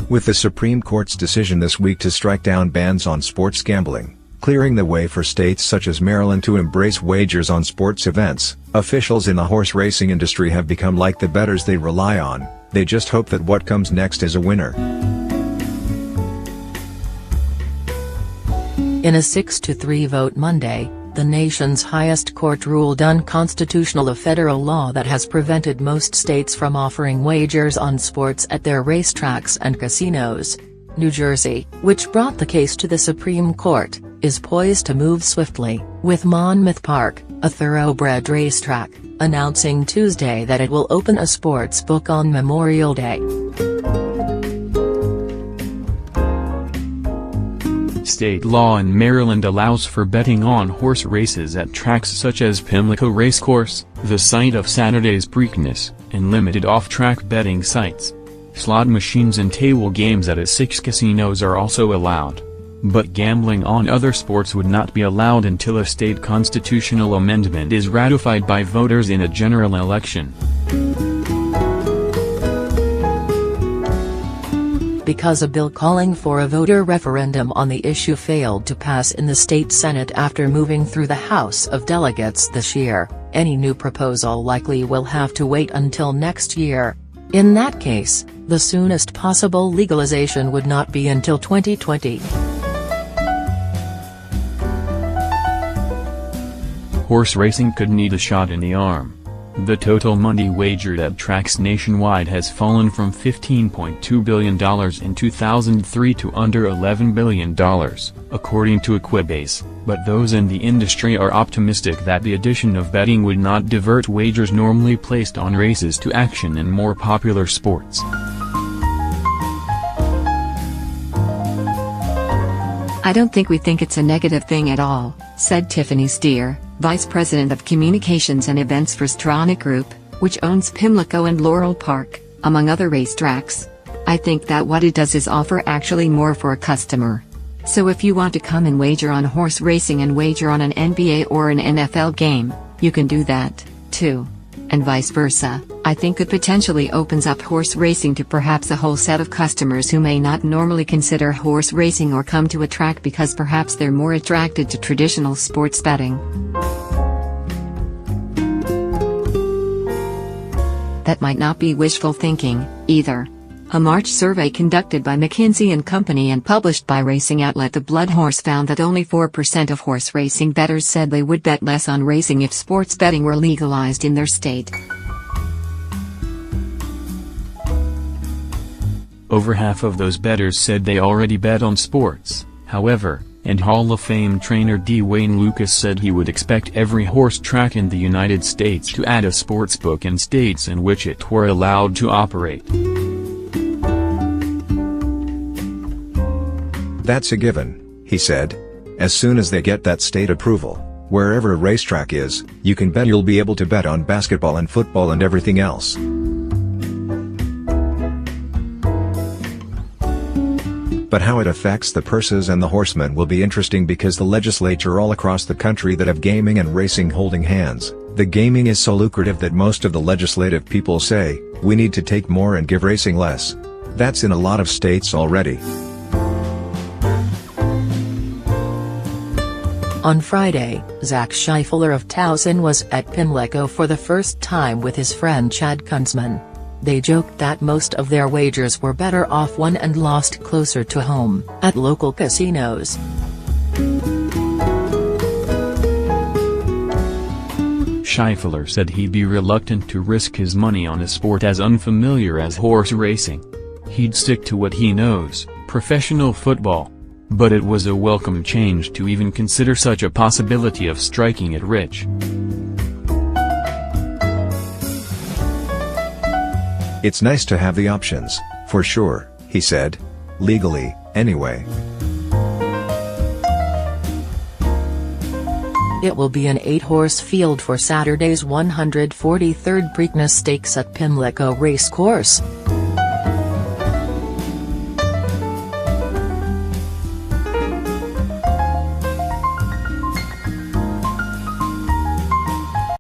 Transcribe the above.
With the Supreme Court's decision this week to strike down bans on sports gambling, clearing the way for states such as Maryland to embrace wagers on sports events, officials in the horse racing industry have become like the bettors they rely on. They just hope that what comes next is a winner. In a 6-3 vote Monday, the nation's highest court ruled unconstitutional a federal law that has prevented most states from offering wagers on sports at their racetracks and casinos. New Jersey, which brought the case to the Supreme Court, is poised to move swiftly, with Monmouth Park, a thoroughbred racetrack, announcing Tuesday that it will open a sports book on Memorial Day. State law in Maryland allows for betting on horse races at tracks such as Pimlico Racecourse, the site of Saturday's Preakness, and limited off-track betting sites. Slot machines and table games at 6 casinos are also allowed. But gambling on other sports would not be allowed until a state constitutional amendment is ratified by voters in a general election. Because a bill calling for a voter referendum on the issue failed to pass in the state Senate after moving through the House of Delegates this year, any new proposal likely will have to wait until next year. In that case, the soonest possible legalization would not be until 2020. Horse racing could need a shot in the arm. The total money wagered at tracks nationwide has fallen from $15.2 billion in 2003 to under $11 billion, according to Equibase, but those in the industry are optimistic that the addition of betting would not divert wagers normally placed on races to action in more popular sports. I don't think we think it's a negative thing at all, said Tiffany Steer, Vice President of Communications and Events for Stronach Group, which owns Pimlico and Laurel Park, among other racetracks. I think that what it does is offer actually more for a customer. So if you want to come and wager on horse racing and wager on an NBA or an NFL game, you can do that, too. And vice versa. I think it potentially opens up horse racing to perhaps a whole set of customers who may not normally consider horse racing or come to a track because perhaps they're more attracted to traditional sports betting. That might not be wishful thinking, either. A March survey conducted by McKinsey & Company and published by racing outlet The Blood Horse found that only 4% of horse racing bettors said they would bet less on racing if sports betting were legalized in their state. Over half of those bettors said they already bet on sports, however, and Hall of Fame trainer Dwayne Lucas said he would expect every horse track in the United States to add a sportsbook in states in which it were allowed to operate. That's a given, he said. As soon as they get that state approval, wherever a racetrack is, you can bet you'll be able to bet on basketball and football and everything else. But how it affects the purses and the horsemen will be interesting because the legislature all across the country that have gaming and racing holding hands. The gaming is so lucrative that most of the legislative people say, we need to take more and give racing less. That's in a lot of states already. On Friday, Zach Scheifler of Towson was at Pimlico for the first time with his friend Chad Kunzman. They joked that most of their wagers were better off won and lost closer to home, at local casinos. Scheifler said he'd be reluctant to risk his money on a sport as unfamiliar as horse racing. He'd stick to what he knows, professional football. But it was a welcome change to even consider such a possibility of striking it rich. It's nice to have the options, for sure, he said. Legally, anyway. It will be an 8-horse field for Saturday's 143rd Preakness Stakes at Pimlico Racecourse.